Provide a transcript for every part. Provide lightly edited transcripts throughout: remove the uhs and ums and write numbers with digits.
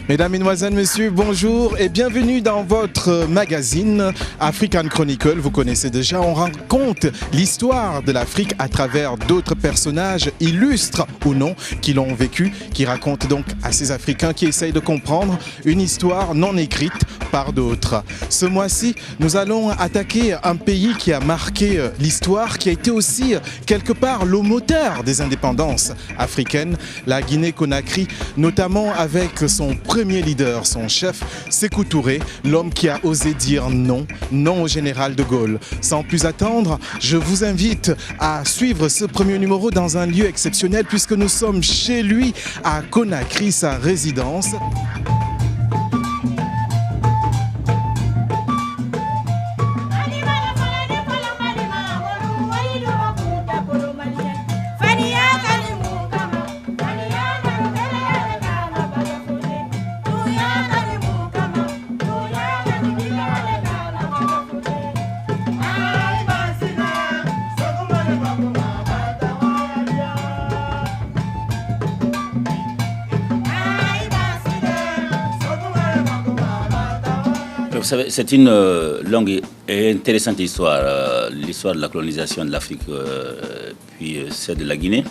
Mesdames, Mesdemoiselles, Messieurs, bonjour et bienvenue dans votre magazine African Chronicle. Vous connaissez déjà, on raconte l'histoire de l'Afrique à travers d'autres personnages illustres ou non qui l'ont vécu, qui racontent donc à ces Africains qui essayent de comprendre une histoire non écrite par d'autres. Ce mois-ci, nous allons attaquer un pays qui a marqué l'histoire, qui a été aussi quelque part le moteur des indépendances africaines, la Guinée-Conakry, notamment avec son premier leader, son chef, Sékou Touré, l'homme qui a osé dire non, non au général de Gaulle. Sans plus attendre, je vous invite à suivre ce premier numéro dans un lieu exceptionnel puisque nous sommes chez lui à Conakry, sa résidence. Vous savez, c'est une longue et intéressante histoire, l'histoire de la colonisation de l'Afrique, puis celle de la Guinée.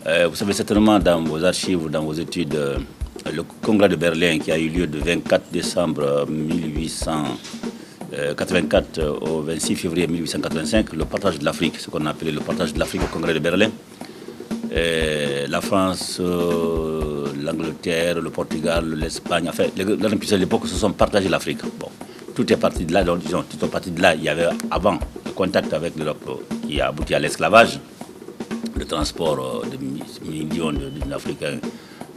Vous savez certainement dans vos archives, dans vos études, le congrès de Berlin qui a eu lieu du 24 décembre 1884 au 26 février 1885, le partage de l'Afrique, ce qu'on a appelé le partage de l'Afrique au congrès de Berlin. La France, l'Angleterre, le Portugal, l'Espagne, enfin, les grandes puissances de l'époque se sont partagées l'Afrique. Bon, tout est parti de là, donc disons, tout est parti de là. Il y avait avant le contact avec l'Europe qui a abouti à l'esclavage, le transport de millions d'Africains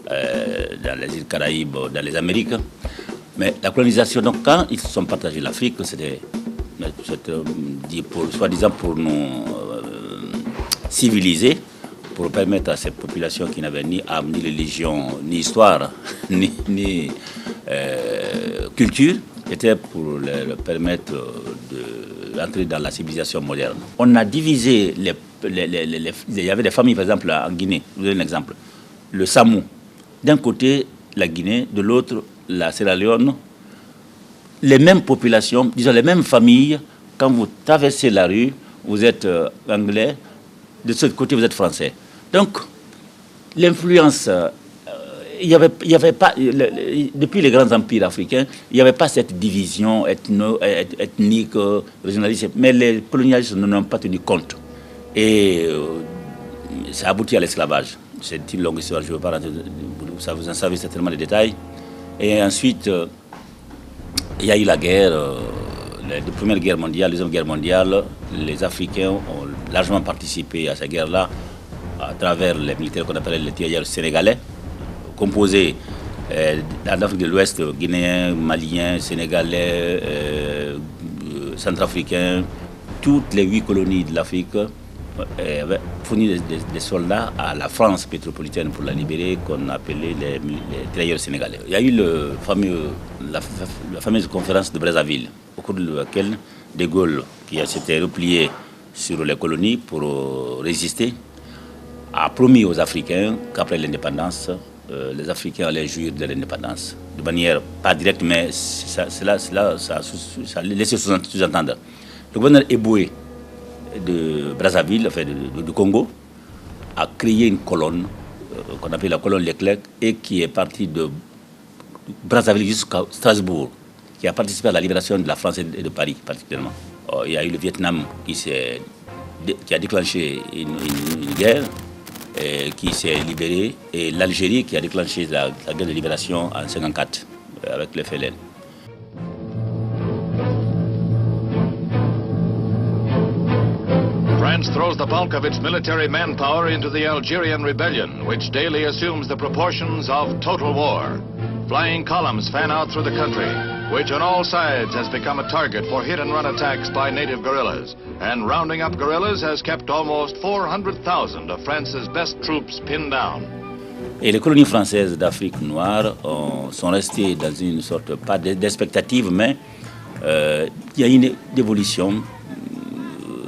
dans les îles Caraïbes, dans les Amériques. Mais la colonisation, donc quand ils se sont partagés l'Afrique, c'était soi-disant pour nous civiliser, pour permettre à cette population qui n'avait ni âme, ni religion, ni histoire, ni culture, était pour leur permettre d'entrer dans la civilisation moderne. On a divisé il y avait des familles, par exemple, en Guinée, je vous donne un exemple. Le Samou, d'un côté, la Guinée, de l'autre, la Sierra Leone. Les mêmes populations, disons les mêmes familles, quand vous traversez la rue, vous êtes anglais, de ce côté, vous êtes français. Donc, l'influence, il y avait pas, depuis les grands empires africains, il n'y avait pas cette division ethnique, régionaliste, mais les colonialistes n'en ont pas tenu compte. Et ça a abouti à l'esclavage. C'est une longue histoire, je ne veux pas rentrer, vous en savez certainement les détails. Et ensuite, il y a eu la guerre, la Première Guerre mondiale, la Deuxième Guerre mondiale. Les Africains ont largement participé à cette guerre-là à travers les militaires qu'on appelait les tirailleurs sénégalais, composés en Afrique de l'Ouest, guinéens, maliens, sénégalais, centrafricains. Toutes les 8 colonies de l'Afrique avaient fourni des soldats à la France métropolitaine pour la libérer, qu'on appelait les tirailleurs sénégalais. Il y a eu la fameuse conférence de Brazzaville, au cours de laquelle De Gaulle, qui s'était replié sur les colonies pour résister, a promis aux Africains qu'après l'indépendance, les Africains allaient jouir de l'indépendance. De manière pas directe, mais ça laissait sous-entendre. Le gouverneur Eboué de Brazzaville, enfin de Congo, a créé une colonne qu'on appelle la colonne Leclerc et qui est partie de Brazzaville jusqu'à Strasbourg, qui a participé à la libération de la France et de Paris particulièrement. Il y a eu le Vietnam qui a déclenché une guerre qui s'est libérée, et l'Algérie qui a déclenché la guerre de libération en 1954 avec le FLN. France throws the bulk of its military manpower into the Algerian rebellion, which daily assumes the proportions of total war. Flying columns fan out through the country, which on all sides has become a target for hit-and-run attacks by native guerrillas. And rounding up guerrillas has kept almost 400,000 of France's best troops pinned down. Et les colonies françaises d'Afrique noire sont restées dans une sorte, pas d'expectative, mais il y a une évolution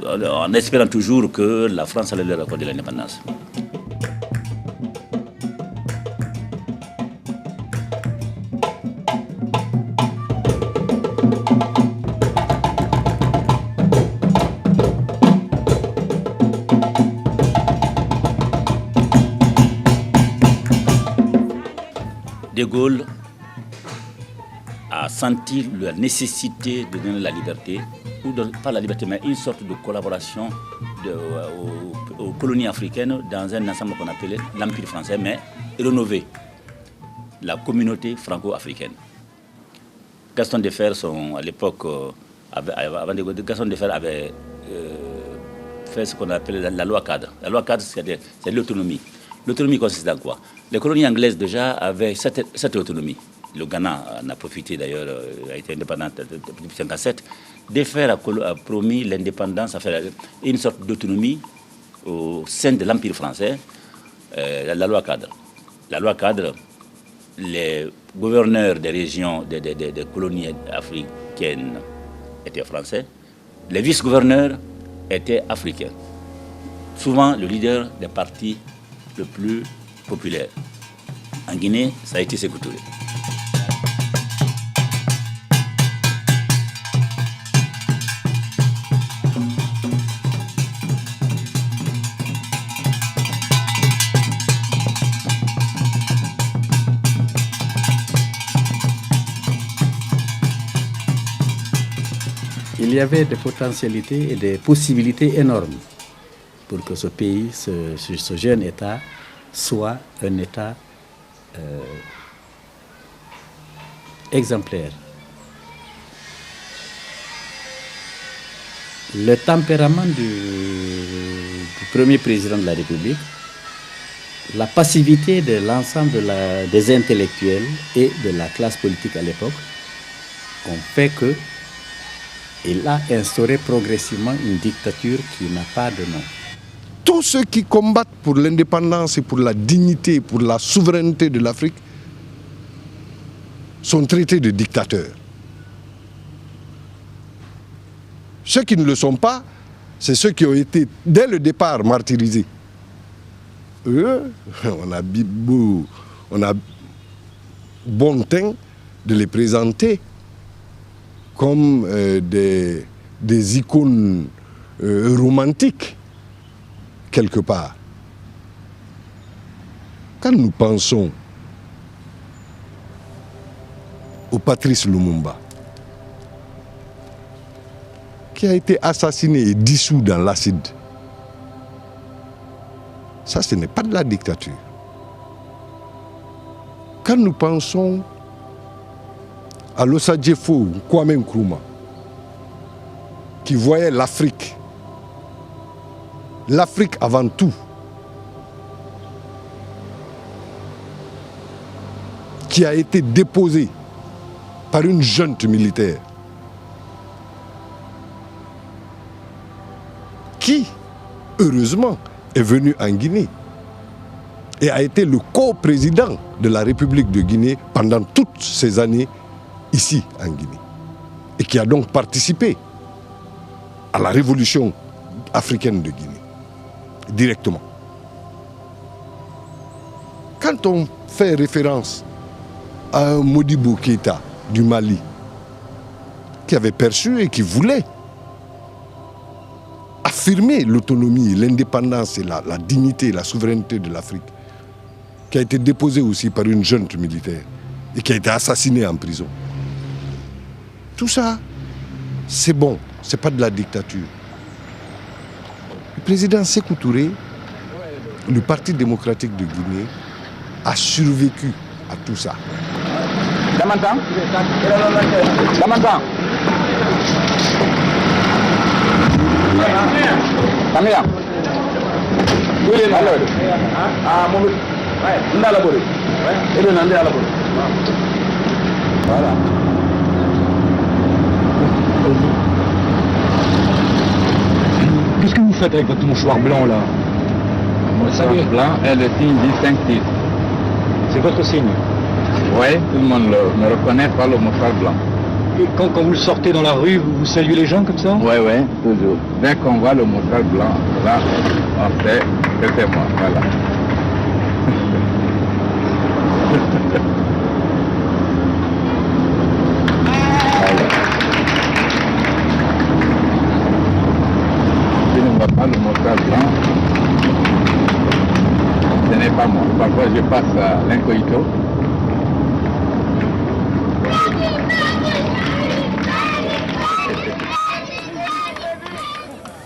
en espérant toujours que la France allait leur accorder l'indépendance. De Gaulle a senti la nécessité de donner la liberté, ou pas la liberté, mais une sorte de collaboration aux colonies africaines dans un ensemble qu'on appelait l'Empire français, mais rénover la communauté franco-africaine. Gaston Defferre, à l'époque, avant de Gaston Defferre avait fait ce qu'on appelle la loi cadre. La loi cadre, c'est l'autonomie. L'autonomie consiste en quoi? Les colonies anglaises déjà avaient cette autonomie. Le Ghana en a profité d'ailleurs, a été indépendante depuis 1957. Defferre a promis l'indépendance, une sorte d'autonomie au sein de l'Empire français, la loi cadre. La loi cadre, les gouverneurs des régions, des colonies africaines étaient français, les vice-gouverneurs étaient africains. Souvent le leader des partis le plus populaire. En Guinée, ça a été Sékou Touré. Il y avait des potentialités et des possibilités énormes pour que ce pays, ce jeune État, soit un État exemplaire. Le tempérament du premier président de la République, la passivité de l'ensemble des intellectuels et de la classe politique à l'époque ont fait que il a instauré progressivement une dictature qui n'a pas de nom. Tous ceux qui combattent pour l'indépendance et pour la dignité, pour la souveraineté de l'Afrique, sont traités de dictateurs. Ceux qui ne le sont pas, c'est ceux qui ont été, dès le départ, martyrisés. Eux, on a bon teint de les présenter comme des icônes romantiques, quelque part. Quand nous pensons au Patrice Lumumba, qui a été assassiné et dissous dans l'acide, ça, ce n'est pas de la dictature. Quand nous pensons à l'Osadjefo Kwame Nkrumah, qui voyait l'Afrique avant tout, qui a été déposé par une junte militaire, qui, heureusement, est venu en Guinée et a été le co-président de la République de Guinée pendant toutes ces années ici en Guinée, et qui a donc participé à la révolution africaine de Guinée, directement. Quand on fait référence à un Modibo Keïta du Mali, qui avait perçu et qui voulait affirmer l'autonomie, l'indépendance et la dignité, la souveraineté de l'Afrique, qui a été déposé aussi par une junte militaire et qui a été assassiné en prison. Tout ça, c'est bon, c'est pas de la dictature. Le président Sékou Touré, le Parti démocratique de Guinée, a survécu à tout ça. Voilà. Qu'est-ce que vous faites avec votre mouchoir blanc là? Le mouchoir blanc est le signe distinctif. C'est votre signe? Oui, tout le monde me reconnaît par le mouchoir blanc. Et quand vous le sortez dans la rue, vous saluez les gens comme ça? Oui, oui, toujours. Dès qu'on voit le mouchoir blanc, là, on sait que c'est moi. Voilà. Si on ne voit pas le mouchoir blanc, ce n'est pas moi. Parfois je passe à l'incognito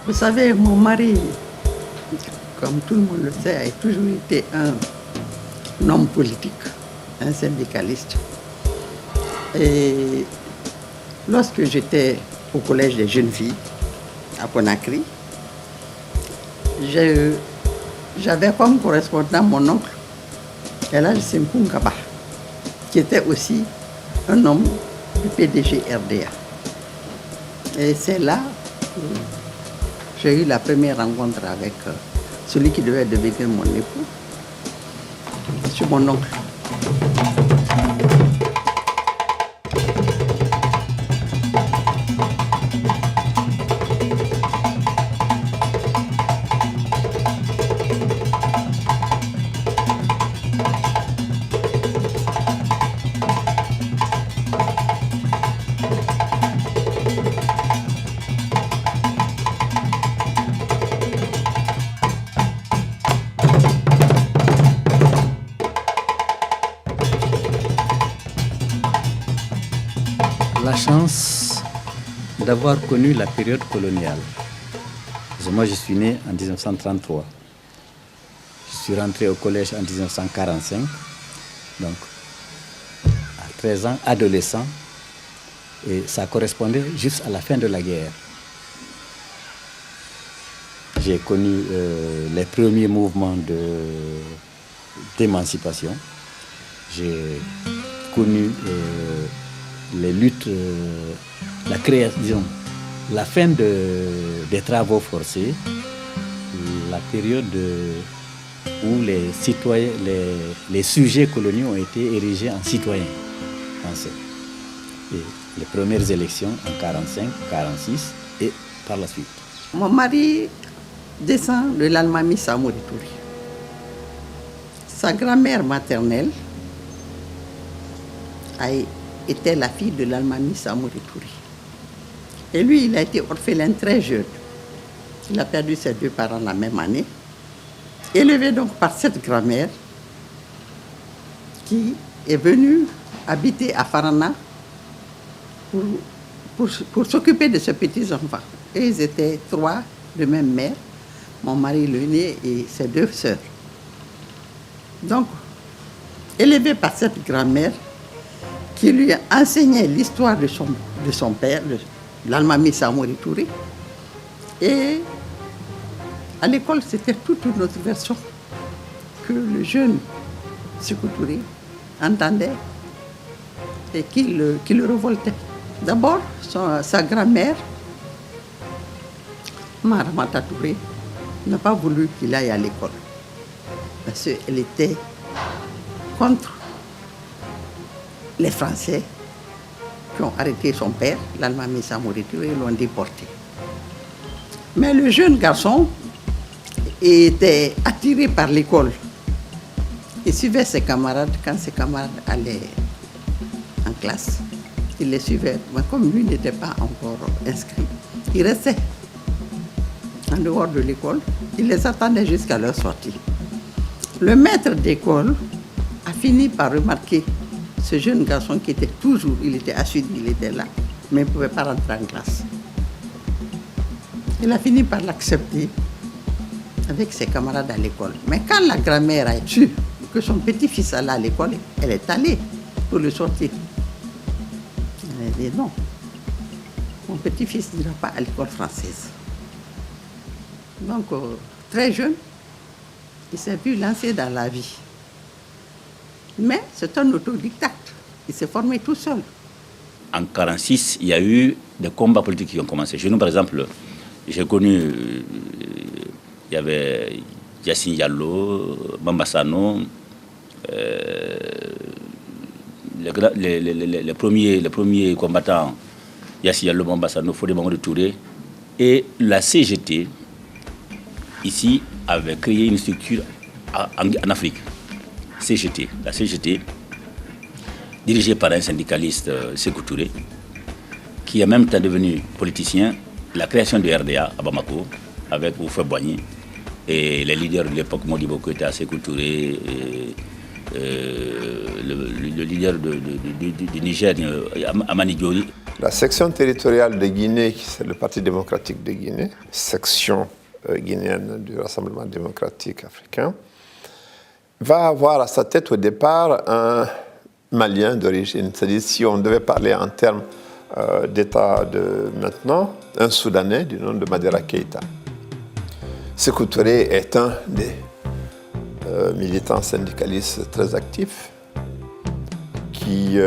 Vous savez, mon mari, comme tout le monde le sait, a toujours été un homme politique, un syndicaliste. Et lorsque j'étais au collège des jeunes filles à Conakry, j'avais comme correspondant mon oncle, Elhadji Sémkou Ngaba, qui était aussi un homme du PDG RDA. Et c'est là que j'ai eu la première rencontre avec celui qui devait devenir mon époux, c'est mon oncle. La chance d'avoir connu la période coloniale. Parce que moi, je suis né en 1933. Je suis rentré au collège en 1945. Donc, à 13 ans, adolescent. Et ça correspondait juste à la fin de la guerre. J'ai connu les premiers mouvements d'émancipation. J'ai connu les luttes, la création, disons, la fin des travaux forcés, la période où les citoyens, les sujets coloniaux ont été érigés en citoyens français. Et les premières élections en 1945, 1946 et par la suite. Mon mari descend de l'Almami Samori Touré. Sa grand-mère maternelle était la fille de l'Almami Samori Touré. Et lui, il a été orphelin très jeune. Il a perdu ses deux parents la même année. Élevé donc par cette grand-mère qui est venue habiter à Farana pour s'occuper de ses petits-enfants. Et ils étaient 3 de même mère, mon mari l'aîné et ses 2 sœurs. Donc, élevé par cette grand-mère qui lui a enseigné l'histoire de son père, l'Almami Samori Touré. Et à l'école, c'était toute une autre version que le jeune Sékou Touré entendait et qui le révoltait. D'abord, sa grand-mère, Maramata Touré, n'a pas voulu qu'il aille à l'école parce qu'elle était contre les Français qui ont arrêté son père, l'Almami Samori Touré, et l'ont déporté. Mais le jeune garçon était attiré par l'école. Il suivait ses camarades quand ses camarades allaient en classe. Il les suivait, mais comme lui n'était pas encore inscrit, il restait en dehors de l'école. Il les attendait jusqu'à leur sortie. Le maître d'école a fini par remarquer ce jeune garçon qui était toujours, il était assidu, il était là, mais il ne pouvait pas rentrer en classe. Il a fini par l'accepter avec ses camarades à l'école. Mais quand la grand-mère a su que son petit-fils allait à l'école, elle est allée pour le sortir. Elle a dit non, mon petit-fils n'ira pas à l'école française. Donc, très jeune, il s'est vu lancer dans la vie. Mais c'est un autodidacte. Il s'est formé tout seul. En 1946, il y a eu des combats politiques qui ont commencé. Chez nous, par exemple, j'ai connu, il y avait Yassine Diallo, Bamba Sano, les premiers combattants, Yassine Diallo, Bamba Sano, Fodé Bango Touré, et la CGT, ici, avait créé une structure en Afrique. CGT, la CGT, dirigée par un syndicaliste, Sékou Touré, qui est en même temps devenu politicien, la création de RDA à Bamako, avec Oufé Boigny, et les leaders de l'époque, Modibo Keïta, Sékou Touré, le leader du Niger, Amani Diori. La section territoriale de Guinée, c'est le Parti démocratique de Guinée, section guinéenne du Rassemblement démocratique africain, va avoir à sa tête au départ un Malien d'origine. C'est-à-dire, si on devait parler en termes d'État de maintenant, un Soudanais du nom de Madera Keïta. Sékou Touré est un des militants syndicalistes très actifs, qui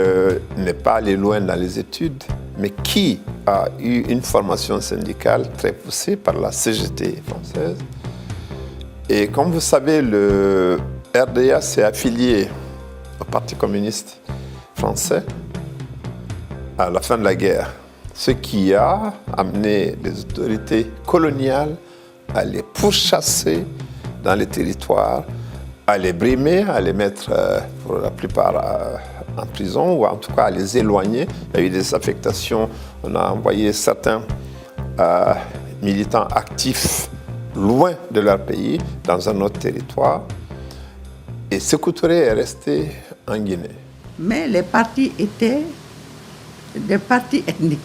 n'est pas allé loin dans les études, mais qui a eu une formation syndicale très poussée par la CGT française. Et comme vous savez, le RDA s'est affilié au Parti communiste français à la fin de la guerre, ce qui a amené les autorités coloniales à les pourchasser dans les territoires, à les brimer, à les mettre pour la plupart en prison, ou en tout cas à les éloigner. Il y a eu des affectations, on a envoyé certains militants actifs loin de leur pays, dans un autre territoire. Et Sékou Touré est resté en Guinée. Mais les partis étaient des partis ethniques.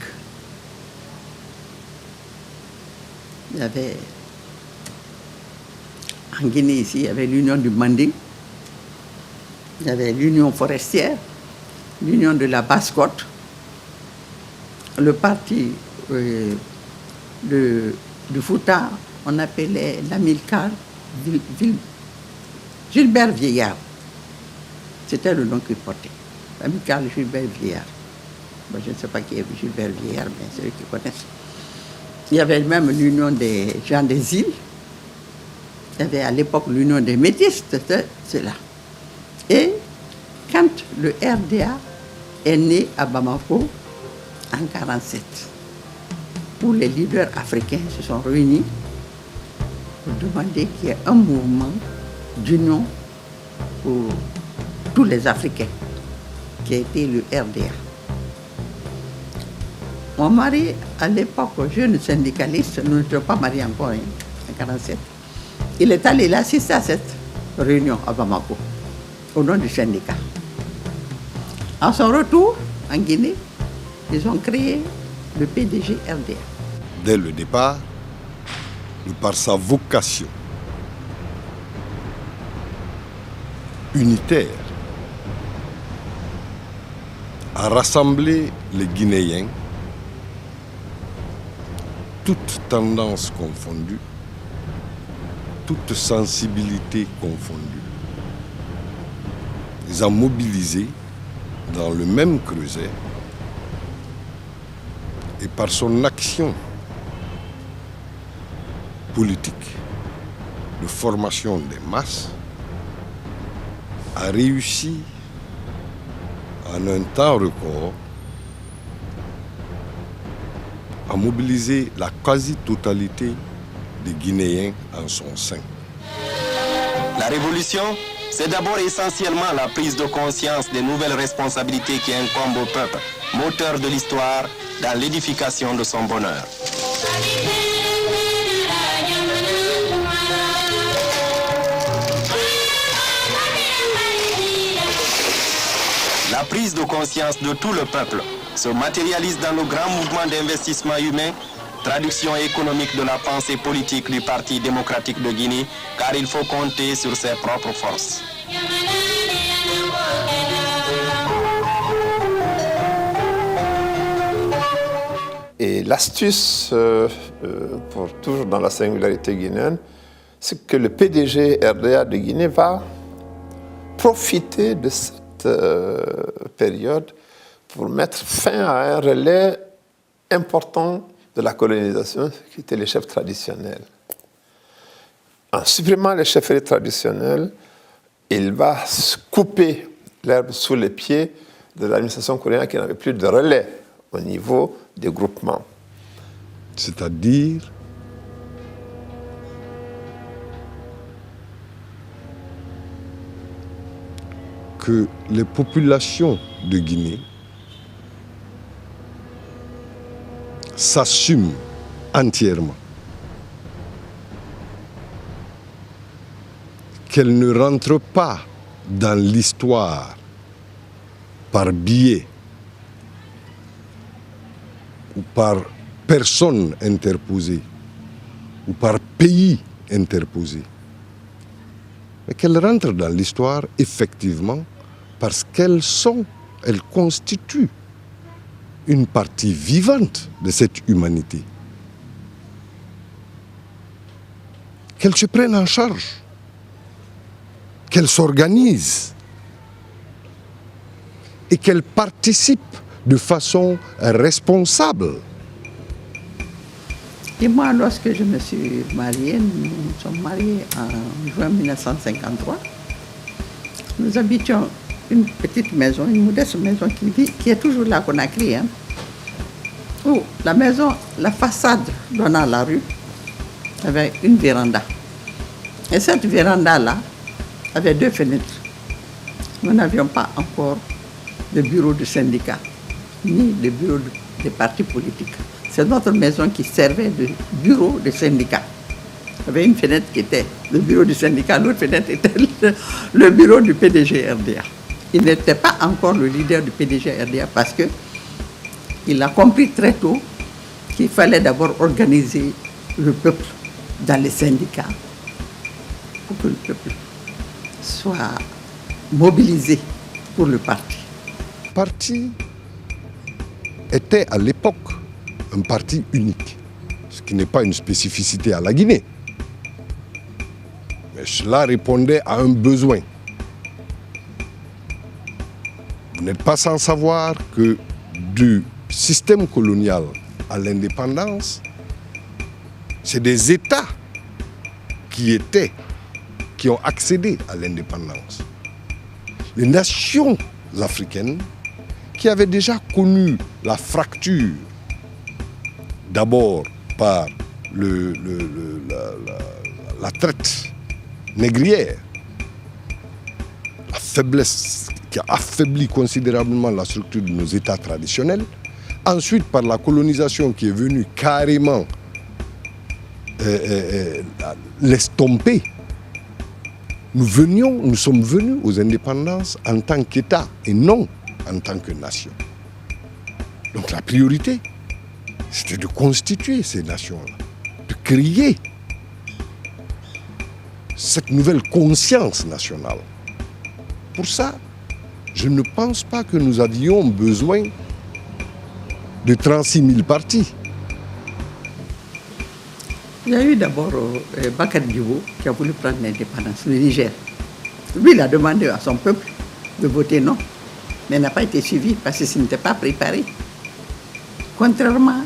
Il y avait, en Guinée ici, il y avait l'Union du Manding, il y avait l'Union forestière, l'Union de la Basse-Côte, le parti du Fouta, on appelait l'Amilcar Gilbert Vieillard. C'était le nom qu'il portait. L'Amilcar Gilbert Vieillard. Bon, je ne sais pas qui est Gilbert Vieillard, mais c'est eux qui connaissent. Il y avait même l'Union des gens des îles. Il y avait à l'époque l'Union des Métis, c'était cela. Et quand le RDA est né à Bamako en 1947, où les leaders africains se sont réunis pour demander qu'il y ait un mouvement d'union pour tous les Africains, qui a été le RDA. Mon mari, à l'époque, jeune syndicaliste, nous n'étions pas mariés encore, en 1947, il est allé assister à cette réunion à Bamako, au nom du syndicat. À son retour en Guinée, ils ont créé le PDG RDA. Dès le départ, de par sa vocation unitaire à rassembler les Guinéens, toutes tendances confondues, toutes sensibilités confondues, les a mobilisés dans le même creuset, et par son action politique de formation des masses, a réussi en un temps record à mobiliser la quasi-totalité des Guinéens en son sein. La révolution, c'est d'abord essentiellement la prise de conscience des nouvelles responsabilités qui incombent au peuple, moteur de l'histoire, dans l'édification de son bonheur. La prise de conscience de tout le peuple se matérialise dans le grand mouvement d'investissement humain, traduction économique de la pensée politique du Parti démocratique de Guinée, car il faut compter sur ses propres forces. Et l'astuce, pour toujours dans la singularité guinéenne, c'est que le PDG RDA de Guinée va profiter de cette période pour mettre fin à un relais important de la colonisation, qui étaient les chefs traditionnels. En supprimant les chefferies traditionnelles, il va couper l'herbe sous les pieds de l'administration coloniale qui n'avait plus de relais au niveau des groupements. C'est-à-dire que les populations de Guinée s'assument entièrement, qu'elles ne rentrent pas dans l'histoire par biais par personne interposée ou par pays interposé, mais qu'elles rentrent dans l'histoire effectivement parce qu'elles constituent une partie vivante de cette humanité. Qu'elles se prennent en charge, qu'elles s'organisent et qu'elles participent de façon responsable. Et moi, lorsque je me suis mariée, nous sommes mariés en juin 1953, nous habitions une petite maison, une modeste maison qui est toujours là à Conakry, hein, où la maison, la façade donnant à la rue, avait une véranda. Et cette véranda-là avait 2 fenêtres. Nous n'avions pas encore de bureau de syndicat, ni de bureau de partis politiques. C'est notre maison qui servait de bureau de syndicat. Il y avait une fenêtre qui était le bureau du syndicat, l'autre fenêtre était le bureau du PDG RDA. Il n'était pas encore le leader du PDG RDA parce qu'il a compris très tôt qu'il fallait d'abord organiser le peuple dans les syndicats pour que le peuple soit mobilisé pour le parti. Le parti était à l'époque un parti unique, ce qui n'est pas une spécificité à la Guinée. Mais cela répondait à un besoin. Vous n'êtes pas sans savoir que du système colonial à l'indépendance, c'est des États qui ont accédé à l'indépendance. Les nations africaines qui avaient déjà connu la fracture, d'abord par la traite négrière, la faiblesse qui a affaibli considérablement la structure de nos États traditionnels, ensuite par la colonisation qui est venue carrément l'estomper. Nous sommes venus aux indépendances en tant qu'État et non en tant que nation. Donc la priorité, c'était de constituer ces nations-là, de créer cette nouvelle conscience nationale. Pour ça, je ne pense pas que nous avions besoin de 36 000 partis. Il y a eu d'abord Bakary Djibo qui a voulu prendre l'indépendance, le Niger. Lui, il a demandé à son peuple de voter non, mais n'a pas été suivi parce qu'il n'était pas préparé. Contrairement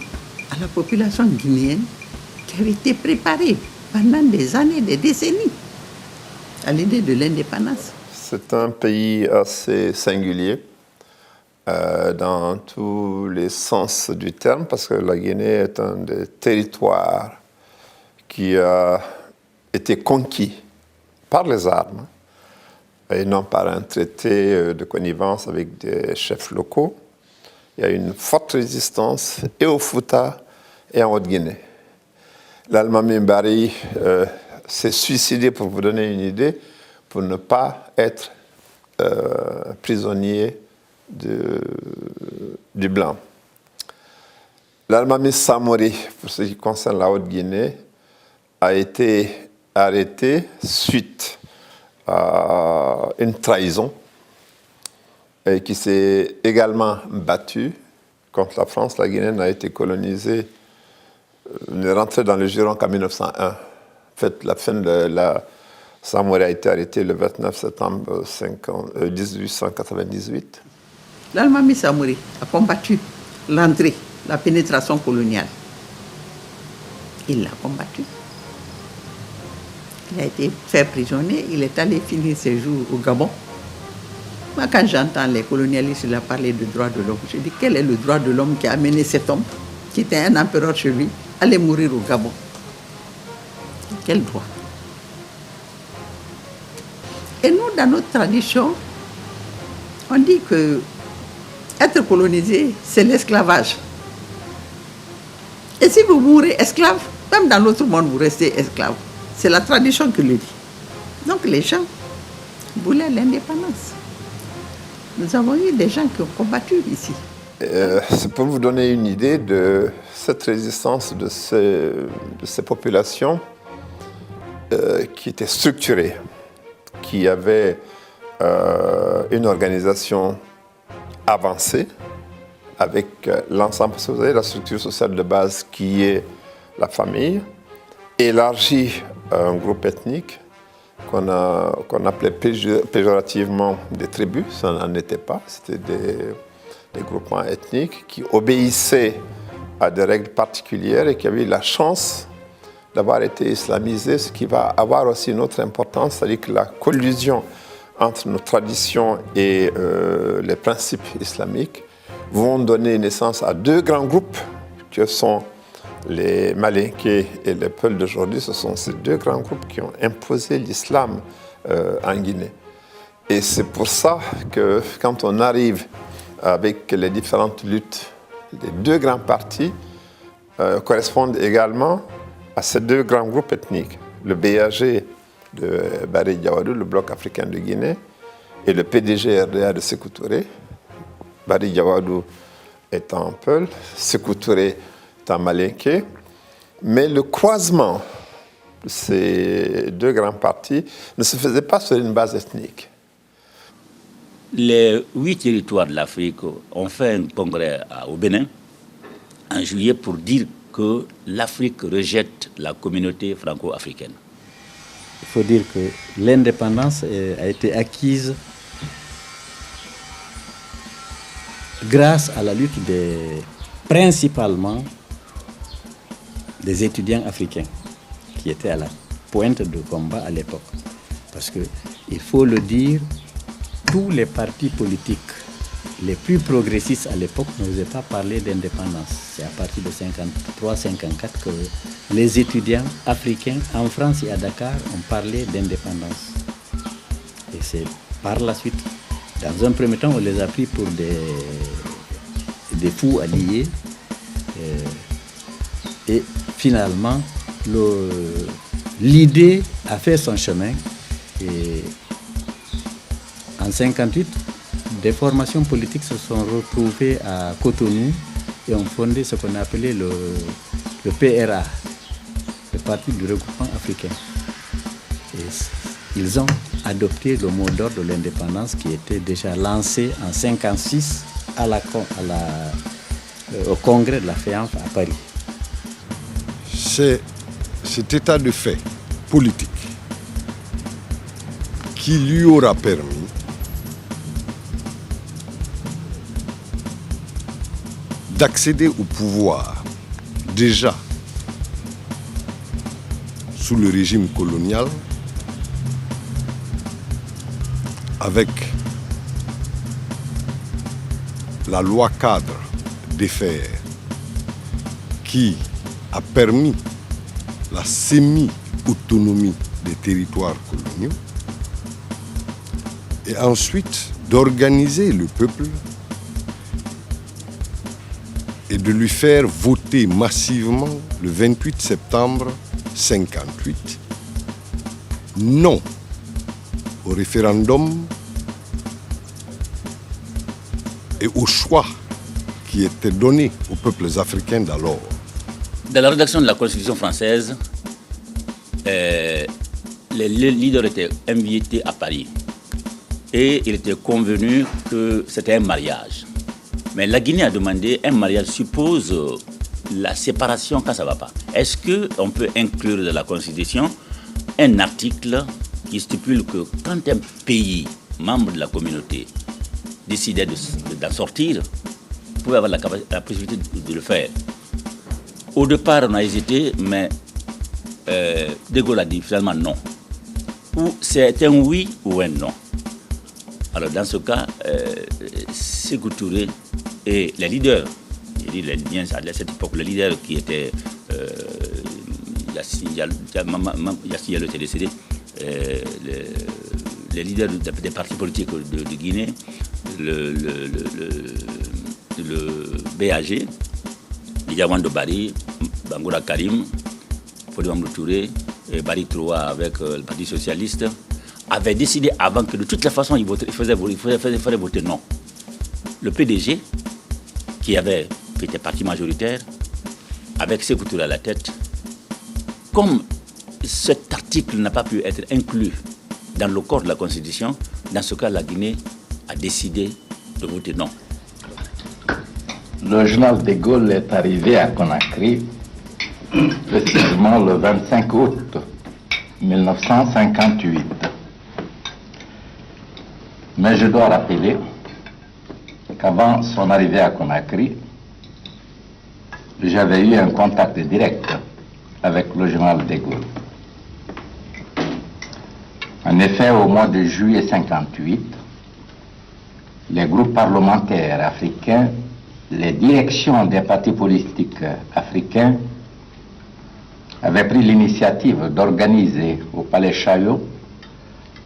à la population guinéenne qui avait été préparée pendant des années, des décennies, à l'idée de l'indépendance. C'est un pays assez singulier dans tous les sens du terme, parce que la Guinée est un des territoires qui a été conquis par les armes et non par un traité de connivence avec des chefs locaux. Il y a une forte résistance et au Fouta et en Haute-Guinée. L'Almami Bari s'est suicidé, pour vous donner une idée, pour ne pas être prisonnier du blanc. L'Almami Samori, pour ce qui concerne la Haute-Guinée, a été arrêté suite à une trahison et qui s'est également battu contre la France. La Guinée n'a été colonisée, n'est rentrée dans le giron qu'en 1901. En fait, la fin de la Samori a été arrêté le 29 septembre 1898. L'Almami Samori a combattu l'entrée, la pénétration coloniale. Il l'a combattu. Il a été fait prisonnier, il est allé finir ses jours au Gabon. Moi, quand j'entends les colonialistes parler de droits de l'homme, je dis quel est le droit de l'homme qui a amené cet homme, qui était un empereur chez lui, à aller mourir au Gabon? Quel droit? Et nous, dans notre tradition, on dit que être colonisé, c'est l'esclavage. Et si vous mourrez esclave, même dans l'autre monde, vous restez esclave. C'est la tradition qui le dit. Donc les gens voulaient l'indépendance. Nous avons eu des gens qui ont combattu ici. C'est pour vous donner une idée de cette résistance de ces populations qui étaient structurées, qui avaient une organisation avancée avec l'ensemble, vous savez, la structure sociale de base qui est la famille, élargie à un groupe ethnique qu'on appelait péjorativement des tribus. Ça n'en était pas, c'était des groupements ethniques qui obéissaient à des règles particulières et qui avaient la chance d'avoir été islamisés, ce qui va avoir aussi une autre importance, c'est-à-dire que la collusion entre nos traditions et les principes islamiques vont donner naissance à deux grands groupes que sont les Malinké et les Peuls d'aujourd'hui. Ce sont ces deux grands groupes qui ont imposé l'islam en Guinée. Et c'est pour ça que quand on arrive avec les différentes luttes, les deux grands partis correspondent également à ces deux grands groupes ethniques. Le BAG de Barry Diawadou, le Bloc africain de Guinée, et le PDG-RDA de Sékou Touré. Barry Diawadou étant Peul, Sékou Touré étant Malinké. Mais le croisement de ces deux grands partis ne se faisait pas sur une base ethnique. Les 8 territoires de l'Afrique ont fait un congrès au Bénin en juillet pour dire que l'Afrique rejette la communauté franco-africaine. Il faut dire que l'indépendance a été acquise grâce à la lutte principalement des étudiants africains qui étaient à la pointe de combat à l'époque. Parce qu'il faut le dire, tous les partis politiques les plus progressistes à l'époque n'osaient pas parler d'indépendance. C'est à partir de 1953-1954 que les étudiants africains en France et à Dakar ont parlé d'indépendance. Et c'est par la suite, dans un premier temps, on les a pris pour des fous alliés. Et finalement, l'idée a fait son chemin. Et en 1958, des formations politiques se sont retrouvées à Cotonou et ont fondé ce qu'on appelait le PRA, le Parti du regroupement africain. Et ils ont adopté le mot d'ordre de l'indépendance qui était déjà lancé en 1956 au congrès de la FEANF à Paris. C'est cet état de fait politique qui lui aura permis d'accéder au pouvoir déjà sous le régime colonial avec la loi cadre des FER qui a permis la semi-autonomie des territoires coloniaux et ensuite d'organiser le peuple et de lui faire voter massivement le 28 septembre 1958 non au référendum et au choix qui était donné aux peuples africains d'alors. Dans la rédaction de la Constitution française, les leaders étaient invités à Paris et il était convenu que c'était un mariage. Mais la Guinée a demandé, un mariage suppose la séparation quand ça ne va pas. Est-ce qu'on peut inclure dans la Constitution un article qui stipule que quand un pays, membre de la communauté, décidait d'en sortir, vous pouvez avoir la possibilité de le faire. Au départ, on a hésité, mais De Gaulle a dit finalement non. Ou c'est un oui ou un non. Alors dans ce cas, Sékou Touré et les leaders, à cette époque, le leader qui était Yassine était décédé, les leaders des partis politiques de Guinée, le BAG, Diawando Barry, Bangoura Karim, Fodouamou Touré, Barry Troa avec le Parti Socialiste, avaient décidé avant que de toute façon ils feraient voter non. Le PDG qui était parti majoritaire, avec Sékou Touré à la tête. Comme cet article n'a pas pu être inclus dans le corps de la Constitution, dans ce cas, la Guinée a décidé de voter non. Le général de Gaulle est arrivé à Conakry précisément le 25 août 1958. Mais je dois rappeler qu'avant son arrivée à Conakry, j'avais eu un contact direct avec le général de Gaulle. En effet, au mois de juillet 1958, les groupes parlementaires africains, les directions des partis politiques africains avaient pris l'initiative d'organiser au Palais Chaillot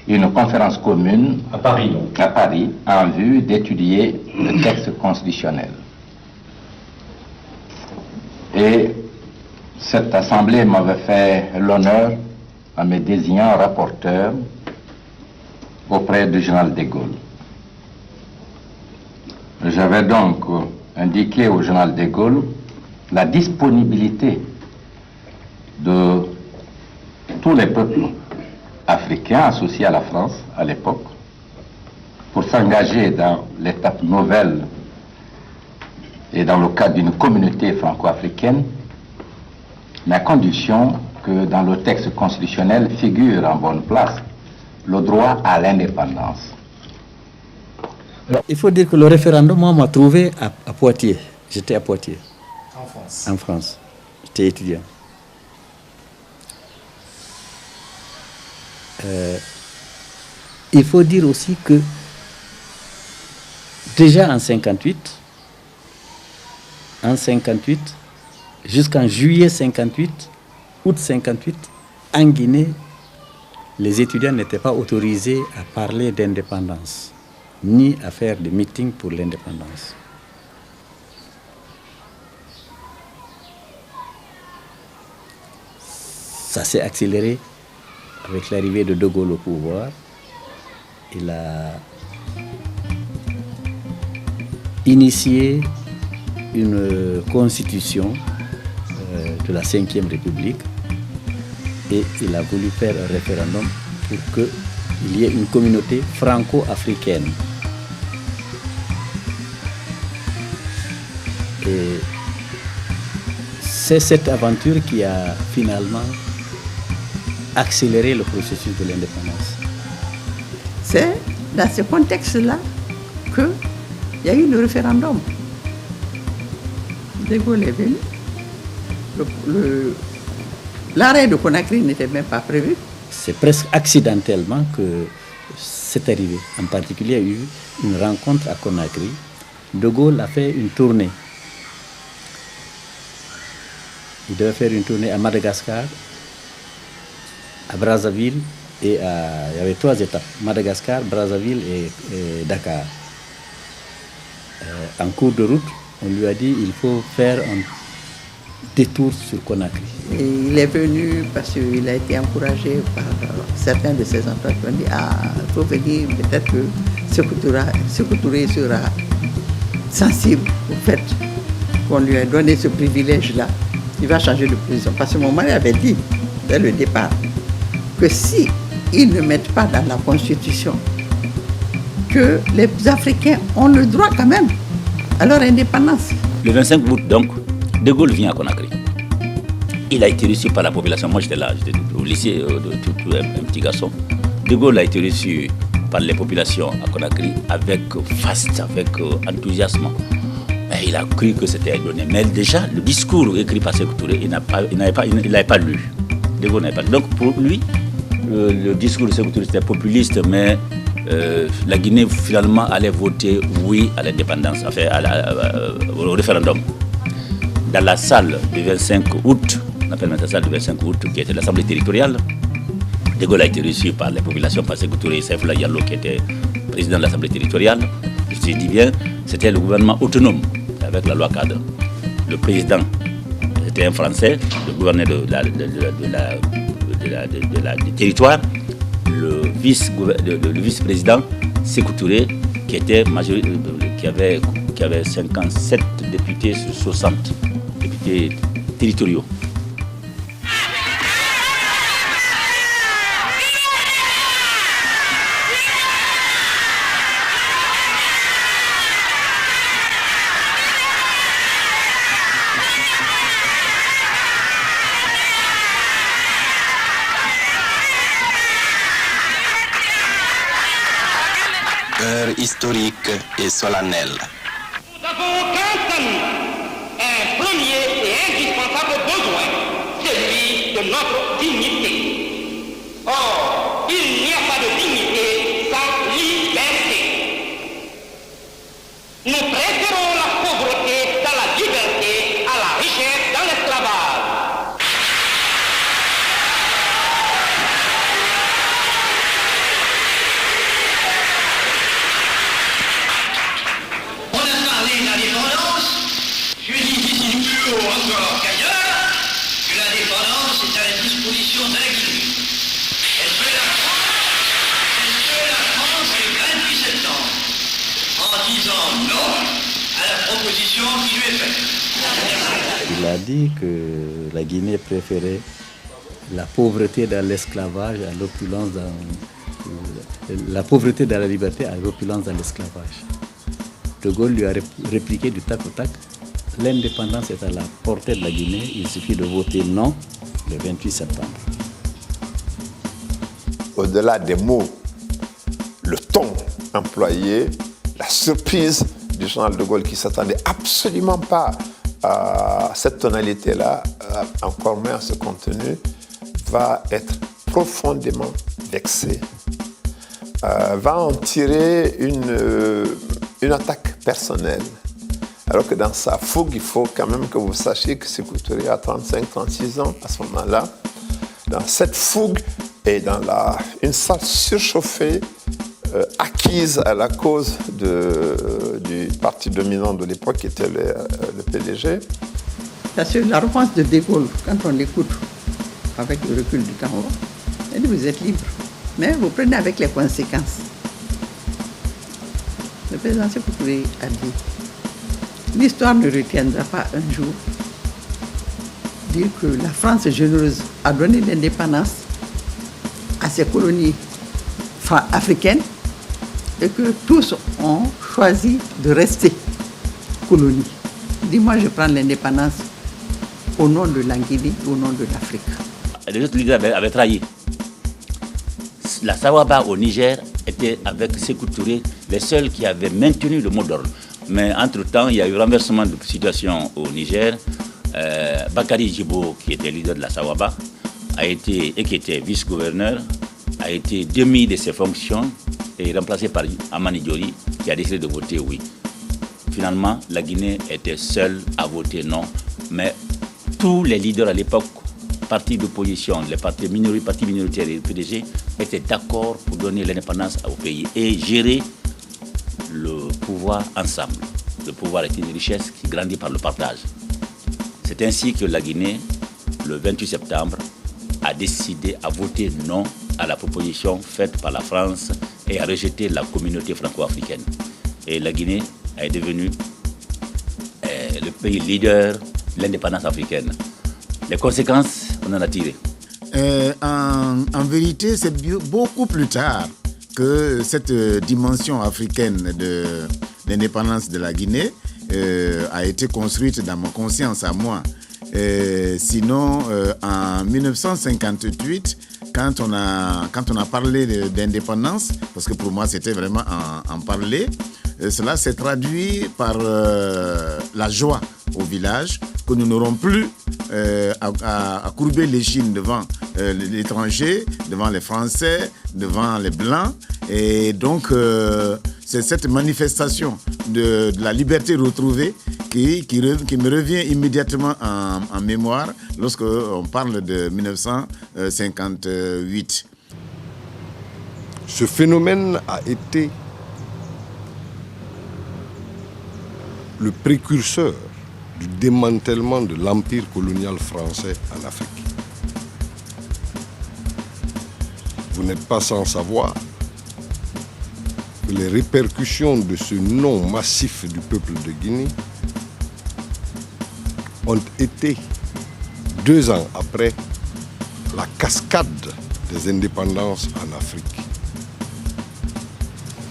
une conférence commune À Paris, en vue d'étudier le texte constitutionnel. Et cette assemblée m'avait fait l'honneur en me désignant rapporteur auprès du général de Gaulle. J'avais donc indiqué au général de Gaulle la disponibilité de tous les peuples africains associés à la France à l'époque pour s'engager dans l'étape nouvelle et dans le cadre d'une communauté franco-africaine, mais à condition que dans le texte constitutionnel figure en bonne place le droit à l'indépendance. Alors, il faut dire que le référendum, moi, m'a trouvé à Poitiers. J'étais à Poitiers. En France. En France. J'étais étudiant. Il faut dire aussi que déjà en 58, jusqu'en juillet 58, août 58, en Guinée, les étudiants n'étaient pas autorisés à parler d'indépendance, ni à faire des meetings pour l'indépendance. Ça s'est accéléré avec l'arrivée de Gaulle au pouvoir. Il a initié une constitution de la Ve République et il a voulu faire un référendum pour qu'il y ait une communauté franco-africaine. Et c'est cette aventure qui a finalement accéléré le processus de l'indépendance. C'est dans ce contexte-là qu'il y a eu le référendum. De Gaulle est venu. L'arrêt de Conakry n'était même pas prévu. C'est presque accidentellement que c'est arrivé. En particulier, il y a eu une rencontre à Conakry. De Gaulle a fait une tournée. Il devait faire une tournée à Madagascar, à Brazzaville, et il y avait 3 étapes, Madagascar, Brazzaville et Dakar. En cours de route, on lui a dit qu'il faut faire un détour sur Conakry. Et il est venu parce qu'il a été encouragé par certains de ses employés qui ont dit il faut venir, peut-être que Sékou Touré sera sensible au fait qu'on lui a donné ce privilège-là. Il va changer de prison. Parce que mon mari avait dit, dès le départ, que si ils ne mettent pas dans la Constitution que les Africains ont le droit quand même à leur indépendance. Le 25 août, donc, De Gaulle vient à Conakry. Il a été reçu par la population. Moi, j'étais là, j'étais au lycée, un petit garçon. De Gaulle a été reçu par les populations à Conakry avec faste, avec enthousiasme. Et il a cru que c'était donné. Mais déjà, le discours écrit par Sékou Touré, il n'avait pas lu. De Gaulle n'avait pas lu. Donc, pour lui, le discours de Sékou Touré était populiste, mais la Guinée finalement allait voter oui à l'indépendance, enfin au référendum. Dans la salle du 25 août, on appelle maintenant la salle du 25 août, qui était l'Assemblée territoriale, De Gaulle a été reçu par les populations, par Sékou Touré et Saïfoula Diallo, qui était président de l'Assemblée territoriale. Je dis bien, c'était le gouvernement autonome, avec la loi cadre. Le président était un Français, le gouverneur du territoire. Le vice-président, Sékou Touré, qui qui avait 57 députés sur 60 députés territoriaux. Heure historique et solennelle. Nous avons qu'un seul, un premier et indispensable besoin, celui de notre dignité. Or, il n'y a pas de dignité sans liberté. Nous préférons la pauvreté dans la liberté à la richesse dans l'esclavage. Encore qu'ailleurs, que la dépendance est à la disposition de la Guinée. Est-ce que la France, le 28 septembre, en disant non à la proposition qui lui est faite? Il a dit que la Guinée préférait la pauvreté dans l'esclavage à l'opulence la pauvreté dans la liberté à l'opulence dans l'esclavage. De Gaulle lui a répliqué du tac au tac. L'indépendance est à la portée de la Guinée, il suffit de voter non le 28 septembre. Au-delà des mots, le ton employé, la surprise du général de Gaulle qui ne s'attendait absolument pas à cette tonalité-là, encore moins à ce contenu, va être profondément vexé, va en tirer une attaque personnelle. Alors que dans sa fougue, il faut quand même que vous sachiez que Sékou Touré a 35-36 ans à ce moment-là. Dans cette fougue et dans une salle surchauffée, acquise à la cause du parti dominant de l'époque, qui était le PDG. Parce que l'arrogance de Gaulle, quand on l'écoute avec le recul du temps, elle dit vous êtes libre, mais vous prenez avec les conséquences. Le président Sékou Touré a dit l'histoire ne retiendra pas un jour dire que la France généreuse a donné l'indépendance à ses colonies africaines et que tous ont choisi de rester colonies. Dis-moi, je prends l'indépendance au nom de la Guinée, au nom de l'Afrique. Les autres leaders avaient trahi. La Sawaba au Niger était avec Sékou Touré les seuls qui avaient maintenu le mot d'ordre. Mais entre-temps, il y a eu renversement de situation au Niger. Bakary Djibo, qui était leader de la Sawaba, qui était vice-gouverneur, a été démis de ses fonctions et remplacé par Amani Diori, qui a décidé de voter oui. Finalement, la Guinée était seule à voter non. Mais tous les leaders à l'époque, partis d'opposition, les partis minoritaires et le PDG, étaient d'accord pour donner l'indépendance au pays et gérer le pouvoir ensemble. Le pouvoir est une richesse qui grandit par le partage. C'est ainsi que la Guinée, le 28 septembre, a décidé à voter non à la proposition faite par la France et à rejeter la communauté franco-africaine. Et la Guinée est devenue le pays leader de l'indépendance africaine. Les conséquences, on en a tiré. En vérité, c'est beaucoup plus tard que cette dimension africaine de l'indépendance de la Guinée a été construite dans ma conscience à moi. Sinon, en 1958, quand on a parlé d'indépendance, parce que pour moi c'était vraiment en parler, cela s'est traduit par la joie au village, que nous n'aurons plus à courber l'échine devant l'étranger, devant les Français, devant les Blancs. Et donc, c'est cette manifestation de la liberté retrouvée qui me revient immédiatement en mémoire lorsque on parle de 1958. Ce phénomène a été le précurseur du démantèlement de l'empire colonial français en Afrique. Vous n'êtes pas sans savoir que les répercussions de ce non massif du peuple de Guinée ont été, 2 ans après, la cascade des indépendances en Afrique.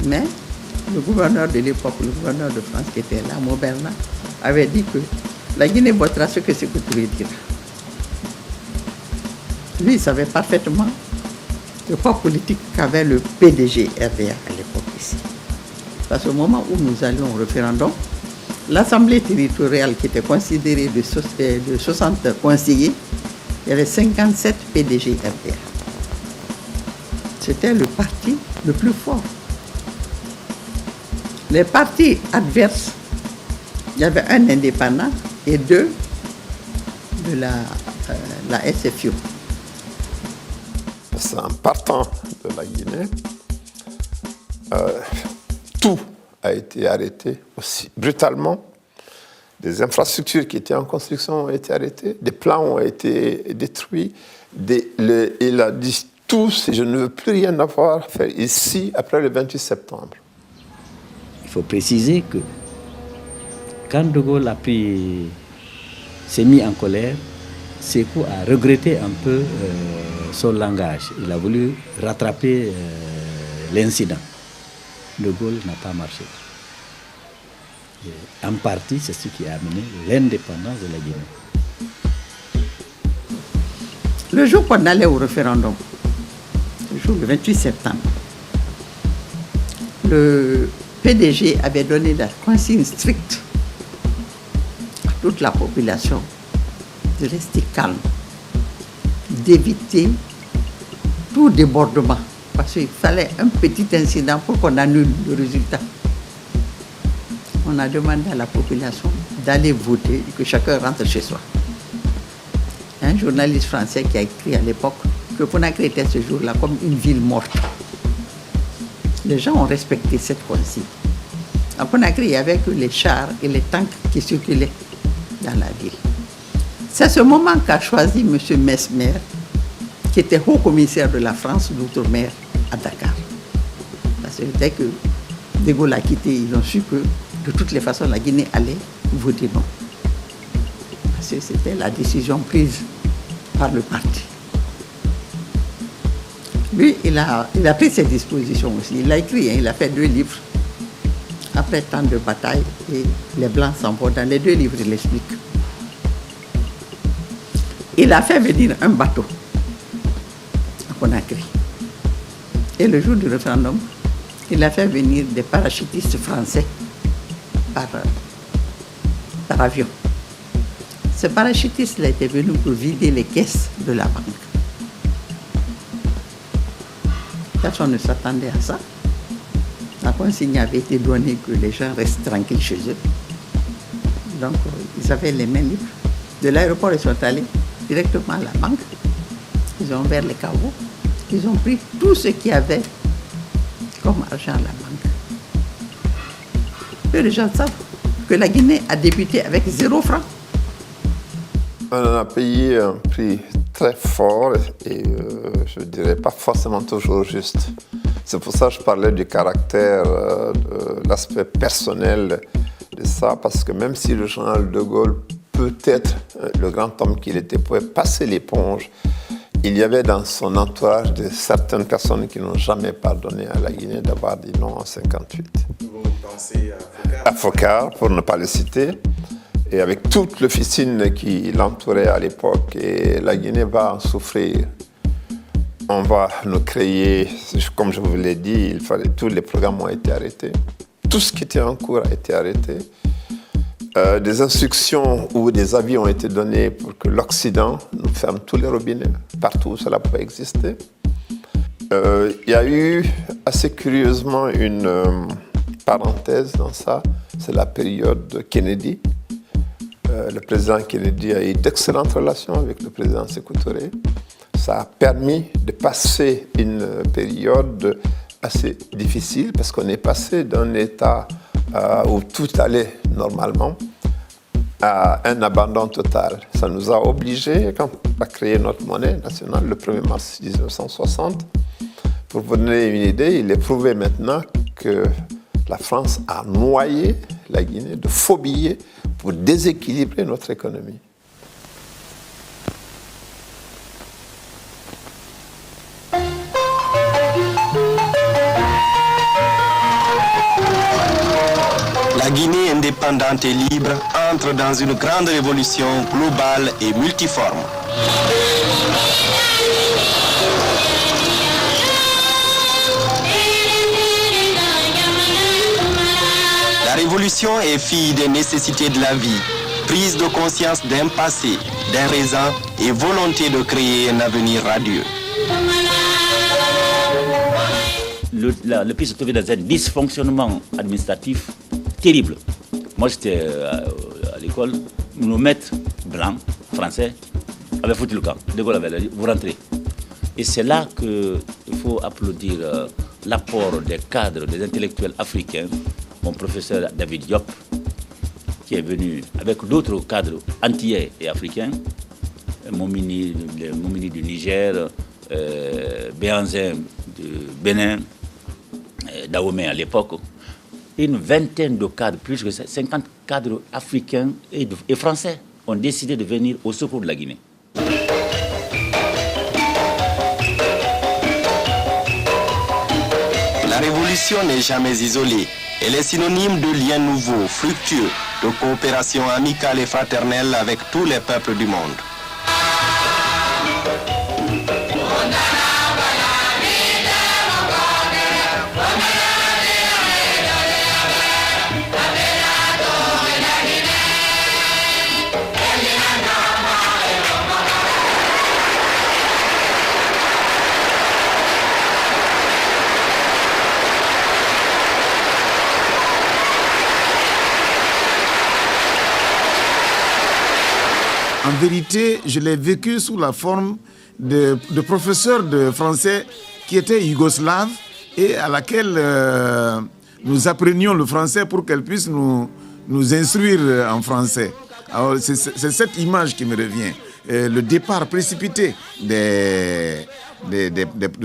Mais le gouverneur de l'époque, le gouverneur de France qui était là, Mauberna, avait dit que la Guinée votera ce que Sékou-Touré dira. Lui, il savait parfaitement le poids politique qu'avait le PDG RDA à l'époque ici. Parce qu'au moment où nous allions au référendum, l'Assemblée territoriale qui était considérée de 60 conseillers, il y avait 57 PDG RDA. C'était le parti le plus fort. Les partis adverses, il y avait un indépendant et 2 de la SFIO. En partant de la Guinée, tout a été arrêté aussi brutalement. Des infrastructures qui étaient en construction ont été arrêtées, des plans ont été détruits. Il a dit tout, je ne veux plus rien avoir à faire ici après le 28 septembre. Il faut préciser que quand De Gaulle s'est mis en colère, Sékou a regretté un peu son langage. Il a voulu rattraper l'incident. De Gaulle n'a pas marché. Et en partie, c'est ce qui a amené l'indépendance de la Guinée. Le jour qu'on allait au référendum, le jour du 28 septembre, le PDG avait donné la consigne stricte à toute la population de rester calme, d'éviter tout débordement, parce qu'il fallait un petit incident pour qu'on annule le résultat. On a demandé à la population d'aller voter et que chacun rentre chez soi. Un journaliste français qui a écrit à l'époque que Conakry était ce jour-là comme une ville morte. Les gens ont respecté cette consigne. À Conakry, il n'y avait que les chars et les tanks qui circulaient dans la ville. C'est ce moment qu'a choisi M. Mesmer, qui était haut-commissaire de la France d'outre-mer à Dakar. Parce que dès que De Gaulle a quitté, ils ont su que de toutes les façons, la Guinée allait voter non. Parce que c'était la décision prise par le parti. Lui, il a pris ses dispositions aussi. Il a écrit, il a fait 2 livres. Après tant de batailles, et les Blancs s'en vont. Dans les 2 livres, il explique. Il a fait venir un bateau à Conakry. Et le jour du référendum, il a fait venir des parachutistes français par avion. Ce parachutiste-là était venu pour vider les caisses de la banque. Personne ne s'attendait à ça. La consigne avait été donnée que les gens restent tranquilles chez eux. Donc, ils avaient les mains libres. De l'aéroport, ils sont allés directement à la banque. Ils ont ouvert les caveaux. Ils ont pris tout ce qu'il y avait comme argent à la banque. Peu de gens savent que la Guinée a débuté avec 0 franc. On a payé un prix très fort et je ne dirais pas forcément toujours juste. C'est pour ça que je parlais du caractère, de l'aspect personnel de ça, parce que même si le général de Gaulle, peut-être le grand homme qu'il était, pouvait passer l'éponge, il y avait dans son entourage de certaines personnes qui n'ont jamais pardonné à la Guinée d'avoir dit non en 1958. Vous pensez à Foccart, pour ne pas le citer, et avec toute l'officine qui l'entourait à l'époque, et la Guinée va en souffrir. On va nous créer, comme je vous l'ai dit, tous les programmes ont été arrêtés. Tout ce qui était en cours a été arrêté. Des instructions ou des avis ont été donnés pour que l'Occident nous ferme tous les robinets, partout où cela pouvait exister. Il y a eu, assez curieusement, une parenthèse dans ça, c'est la période de Kennedy. Le président Kennedy a eu d'excellentes relations avec le président Sékou Touré. Ça a permis de passer une période assez difficile parce qu'on est passé d'un état où tout allait normalement à un abandon total. Ça nous a obligés à créer notre monnaie nationale le 1er mars 1960. Pour vous donner une idée, il est prouvé maintenant que la France a noyé la Guinée de faux billets pour déséquilibrer notre économie. La Guinée indépendante et libre entre dans une grande révolution globale et multiforme. La révolution est fille des nécessités de la vie, prise de conscience d'un passé, d'un présent et volonté de créer un avenir radieux. Le pays se trouvait dans un dysfonctionnement administratif terrible. Moi, j'étais à l'école, nos maîtres blancs, français, avaient foutu le camp. De Gaulle avait dit, vous rentrez. Et c'est là qu'il faut applaudir l'apport des cadres, des intellectuels africains, mon professeur David Diop, qui est venu avec d'autres cadres antillais et africains, Momini du Niger, Béhanzin du Bénin, Dahomey à l'époque, une vingtaine de cadres, plus que 50 cadres africains et français ont décidé de venir au secours de la Guinée. La révolution n'est jamais isolée. Elle est synonyme de liens nouveaux, fructueux, de coopération amicale et fraternelle avec tous les peuples du monde. En vérité, je l'ai vécu sous la forme de professeurs de français qui étaient yougoslaves et à laquelle nous apprenions le français pour qu'elles puissent nous instruire en français. Alors, c'est cette image qui me revient. Le départ précipité de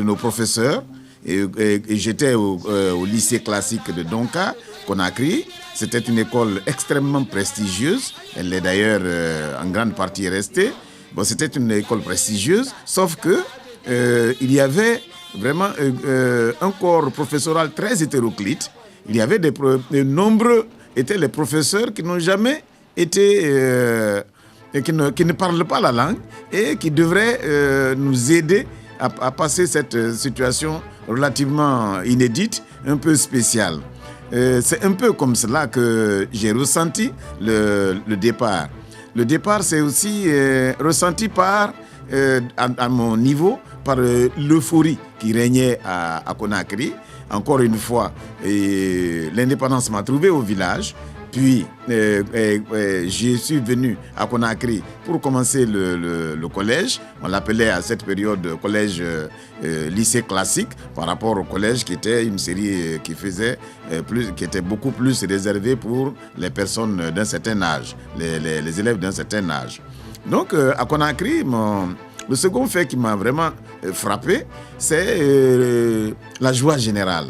nos professeurs. Et j'étais au lycée classique de Donka, Conakry. C'était une école extrêmement prestigieuse. Elle est d'ailleurs en grande partie restée. Bon, c'était une école prestigieuse, sauf que il y avait vraiment un corps professoral très hétéroclite. Il y avait nombreux étaient les professeurs qui n'ont jamais été qui ne parlent pas la langue et qui devraient nous aider à passer cette situation relativement inédite, un peu spéciale. C'est un peu comme cela que j'ai ressenti le départ. Le départ, c'est aussi ressenti à mon niveau, par l'euphorie qui régnait à Conakry. Encore une fois, l'indépendance m'a trouvé au village. Puis, je suis venu à Conakry pour commencer le collège. On l'appelait à cette période collège lycée classique par rapport au collège qui était une série qui était beaucoup plus réservée pour les personnes d'un certain âge, les élèves d'un certain âge. Donc, à Conakry, le second fait qui m'a vraiment frappé, c'est la joie générale.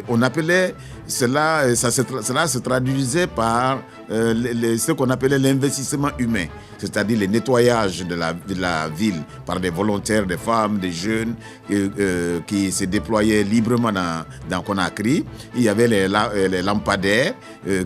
On appelait cela se traduisait par ce qu'on appelait l'investissement humain, c'est-à-dire le nettoyage de la ville par des volontaires, des femmes, des jeunes qui se déployaient librement dans Conakry. Il y avait les lampadaires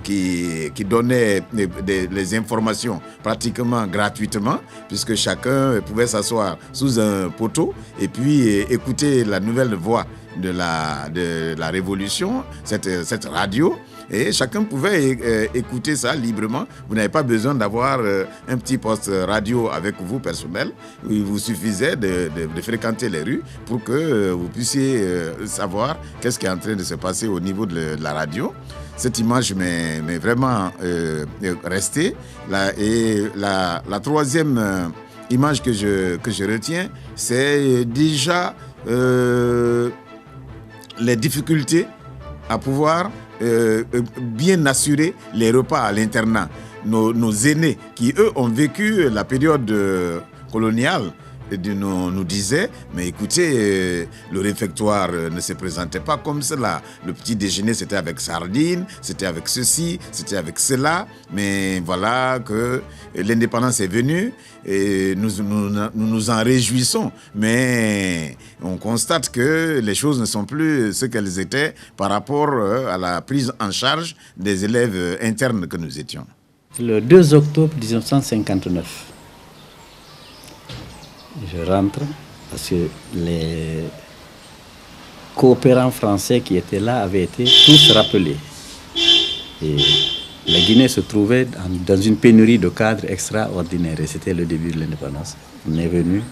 qui donnaient les informations pratiquement gratuitement, puisque chacun pouvait s'asseoir sous un poteau et puis écouter la nouvelle voix de la révolution, cette radio, et chacun pouvait écouter ça librement. Vous n'avez pas besoin d'avoir un petit poste radio avec vous personnel. Il vous suffisait de fréquenter les rues pour que vous puissiez savoir qu'est-ce qui est en train de se passer au niveau de la radio. Cette image m'est vraiment restée. La troisième image que je retiens, c'est déjà les difficultés à pouvoir bien assurer les repas à l'internat. Nos aînés qui, eux, ont vécu la période coloniale, nous disait, mais écoutez, le réfectoire ne se présentait pas comme cela. Le petit déjeuner, c'était avec sardines, c'était avec ceci, c'était avec cela. Mais voilà que l'indépendance est venue et nous en réjouissons. Mais on constate que les choses ne sont plus ce qu'elles étaient par rapport à la prise en charge des élèves internes que nous étions. Le 2 octobre 1959, je rentre parce que les coopérants français qui étaient là avaient été tous rappelés. Et la Guinée se trouvait dans une pénurie de cadres extraordinaire et c'était le début de l'indépendance. On est venu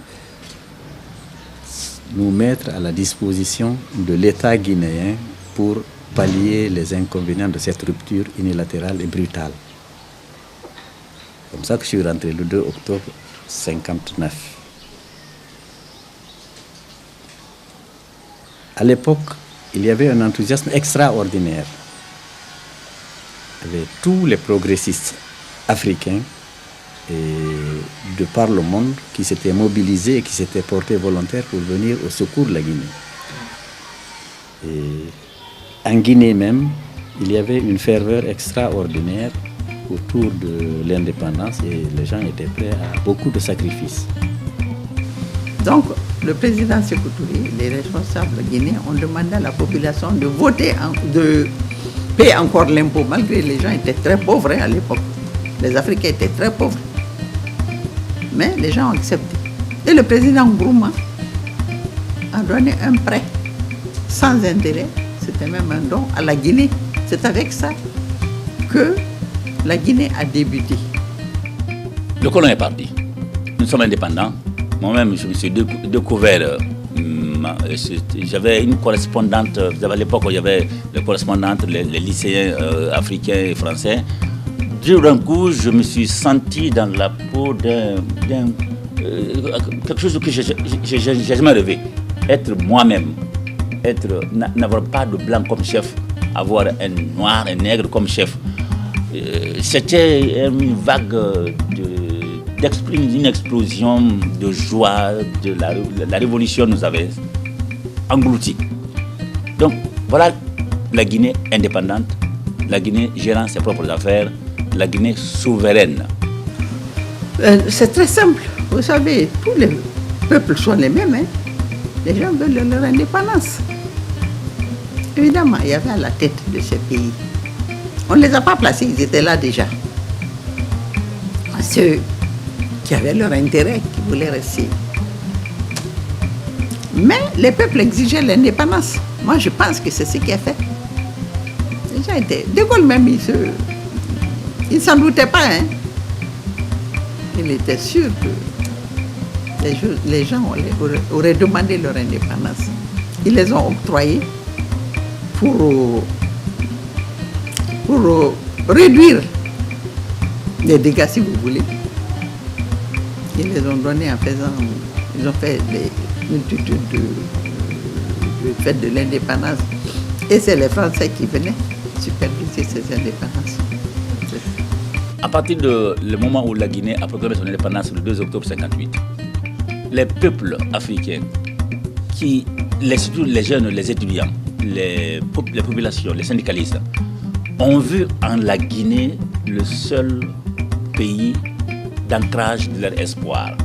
nous mettre à la disposition de l'État guinéen pour pallier les inconvénients de cette rupture unilatérale et brutale. C'est comme ça que je suis rentré le 2 octobre 1959. À l'époque, il y avait un enthousiasme extraordinaire. Il y avait tous les progressistes africains et de par le monde qui s'étaient mobilisés et qui s'étaient portés volontaires pour venir au secours de la Guinée. Et en Guinée même, il y avait une ferveur extraordinaire autour de l'indépendance et les gens étaient prêts à beaucoup de sacrifices. Donc, le président Sékou Touré, les responsables guinéens ont demandé à la population de voter, de payer encore l'impôt, malgré les gens étaient très pauvres à l'époque. Les Africains étaient très pauvres. Mais les gens ont accepté. Et le président Nkrumah a donné un prêt sans intérêt, c'était même un don à la Guinée. C'est avec ça que la Guinée a débuté. Le colon est parti. Nous sommes indépendants. Moi-même, je me suis découvert. J'avais une correspondante. À l'époque, il y avait les correspondantes, les lycéens africains et français. D'un coup, je me suis senti dans la peau quelque chose que je n'ai jamais rêvé. Être moi-même. N'avoir pas de blanc comme chef. Avoir un noir, un nègre comme chef. C'était une vague une explosion de joie, la révolution nous avait engloutis. Donc voilà la Guinée indépendante, la Guinée gérant ses propres affaires, la Guinée souveraine. C'est très simple, vous savez, tous les peuples sont les mêmes, hein. Les gens veulent leur indépendance. Évidemment, il y avait à la tête de ce pays. On ne les a pas placés, ils étaient là déjà. Ceux qui avaient leur intérêt, qui voulaient rester. Mais les peuples exigeaient l'indépendance. Moi, je pense que c'est ce qui a fait. Les gens étaient... De Gaulle même, il ne s'en doutait pas. Hein. Il était sûr que les gens auraient demandé leur indépendance. Ils les ont octroyés pour réduire les dégâts, si vous voulez. Ils les ont donnés en faisant... Ils ont fait des multitudes de fêtes de l'indépendance. Et c'est les Français qui venaient superviser ces indépendances. À partir du moment où la Guinée a proclamé son indépendance le 2 octobre 1958, les peuples africains, surtout les jeunes, les étudiants, les populations, les syndicalistes, ont vu en la Guinée le seul pays d'ancrage de leur espoir.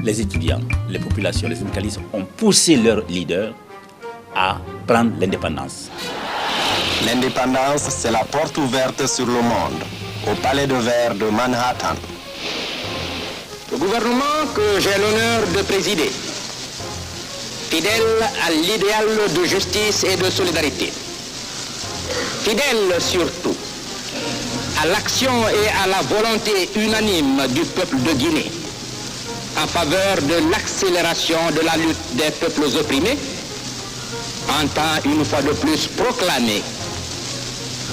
Les étudiants, les populations, les syndicalistes ont poussé leurs leaders à prendre l'indépendance. L'indépendance, c'est la porte ouverte sur le monde, au palais de verre de Manhattan. Le gouvernement que j'ai l'honneur de présider, fidèle à l'idéal de justice et de solidarité, fidèle surtout à l'action et à la volonté unanime du peuple de Guinée en faveur de l'accélération de la lutte des peuples opprimés, entend une fois de plus proclamer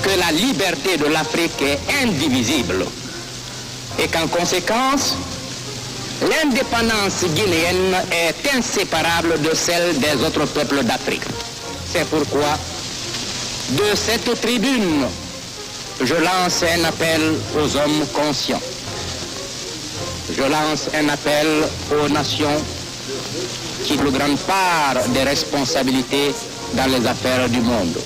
que la liberté de l'Afrique est indivisible et qu'en conséquence, l'indépendance guinéenne est inséparable de celle des autres peuples d'Afrique. C'est pourquoi, de cette tribune, je lance un appel aux hommes conscients. Je lance un appel aux nations qui a une grande part des responsabilités dans les affaires du monde.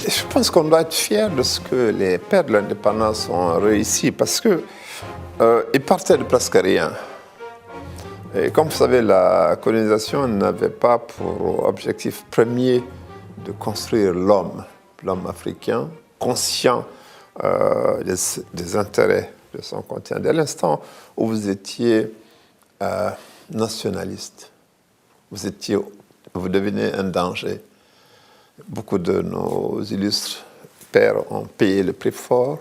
Je pense qu'on doit être fier de ce que les pères de l'indépendance ont réussi parce qu'ils partaient de presque rien. Et comme vous savez, la colonisation n'avait pas pour objectif premier de construire l'homme africain, conscient des intérêts de son continent. Dès l'instant où vous étiez nationaliste, vous devenez un danger. Beaucoup de nos illustres pères ont payé le prix fort.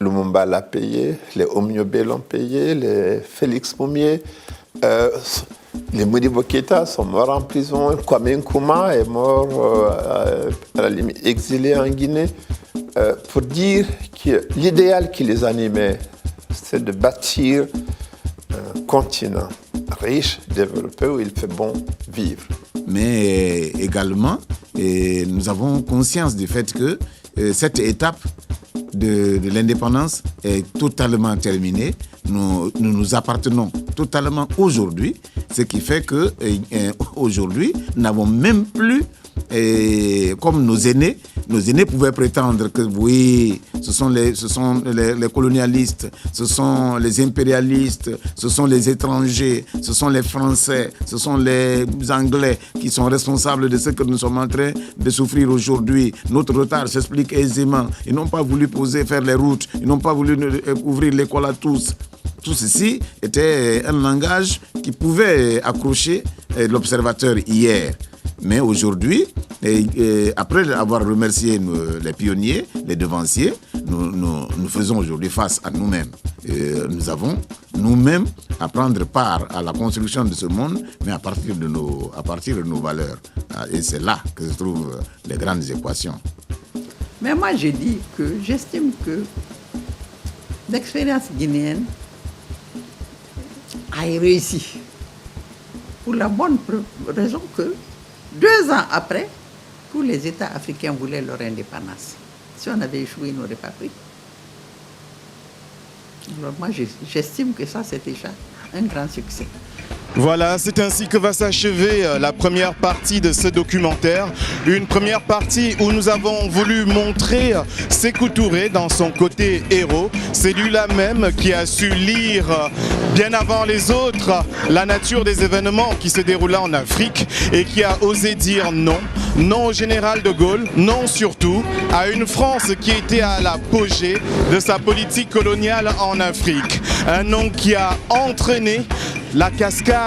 Lumumba l'a payé, les Omniobé l'ont payé, les Félix Moumié, les Modibo Keïta sont morts en prison, Kwame Nkrumah est mort à la limite exilé en Guinée, pour dire que l'idéal qui les animait, c'est de bâtir un continent riche, développé, où il fait bon vivre. Mais également, nous avons conscience du fait que cette étape de l'indépendance est totalement terminée. Nous appartenons totalement aujourd'hui, ce qui fait que aujourd'hui, nous n'avons même plus, comme nos aînés pouvaient prétendre que oui, ce sont les colonialistes, ce sont les impérialistes, ce sont les étrangers, ce sont les Français, ce sont les Anglais qui sont responsables de ce que nous sommes en train de souffrir aujourd'hui. Notre retard s'explique aisément. Ils n'ont pas voulu faire les routes, ils n'ont pas voulu ouvrir l'école à tous. Tout ceci était un langage qui pouvait accrocher l'observateur hier. Mais aujourd'hui, après avoir remercié les pionniers, les devanciers, nous faisons aujourd'hui face à nous-mêmes. Nous avons nous-mêmes à prendre part à la construction de ce monde, mais à partir de nos valeurs. Et c'est là que se trouvent les grandes équations. Mais moi, je dis que j'estime que l'expérience guinéenne a réussi. Pour la bonne raison que 2 ans après, tous les États africains voulaient leur indépendance. Si on avait échoué, ils n'auraient pas pris. Alors moi, j'estime que ça, c'est déjà un grand succès. Voilà, c'est ainsi que va s'achever la première partie de ce documentaire. Une première partie où nous avons voulu montrer Sékou Touré dans son côté héros. C'est lui-là même qui a su lire bien avant les autres la nature des événements qui se déroulaient en Afrique et qui a osé dire non. Non au général de Gaulle, non surtout à une France qui était à l'apogée de sa politique coloniale en Afrique. Un nom qui a entraîné la cascade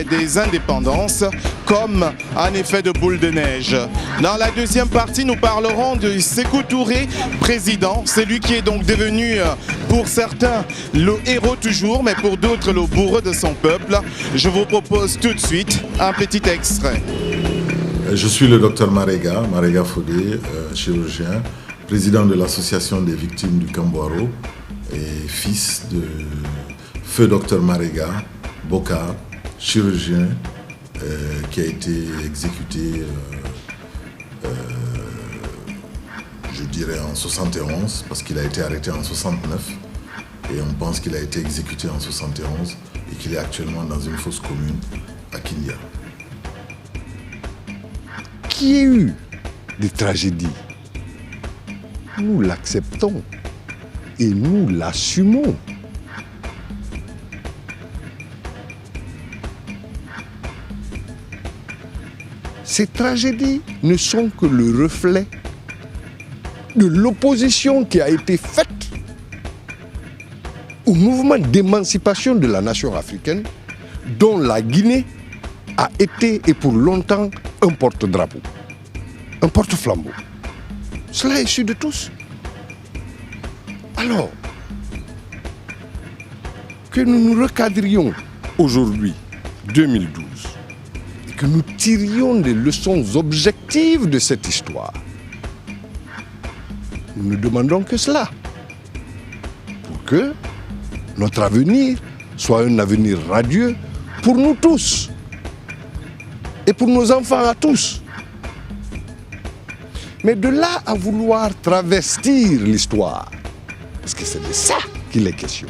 des indépendances comme un effet de boule de neige. Dans la deuxième partie, nous parlerons de Sékou Touré, président. C'est lui qui est donc devenu, pour certains, le héros toujours, mais pour d'autres, le bourreau de son peuple. Je vous propose tout de suite un petit extrait. Je suis le docteur Marega Fodé, chirurgien, président de l'association des victimes du Camboiro et fils de feu docteur Marega Bokar, chirurgien qui a été exécuté, je dirais en 71, parce qu'il a été arrêté en 69, et on pense qu'il a été exécuté en 71 et qu'il est actuellement dans une fosse commune à Kindia. Qu'il y ait eu des tragédies, nous l'acceptons et nous l'assumons. Ces tragédies ne sont que le reflet de l'opposition qui a été faite au mouvement d'émancipation de la nation africaine, dont la Guinée a été et pour longtemps un porte-drapeau, un porte-flambeau. Cela est issu de tous. Alors, que nous nous recadrions aujourd'hui, 2012, et que nous tirions des leçons objectives de cette histoire, nous ne demandons que cela, pour que notre avenir soit un avenir radieux pour nous tous et pour nos enfants à tous. Mais de là à vouloir travestir l'histoire, parce que c'est de ça qu'il est question,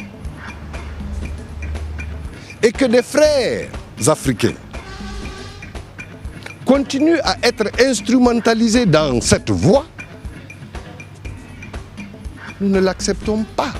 et que des frères Africains continuent à être instrumentalisés dans cette voie, nous ne l'acceptons pas.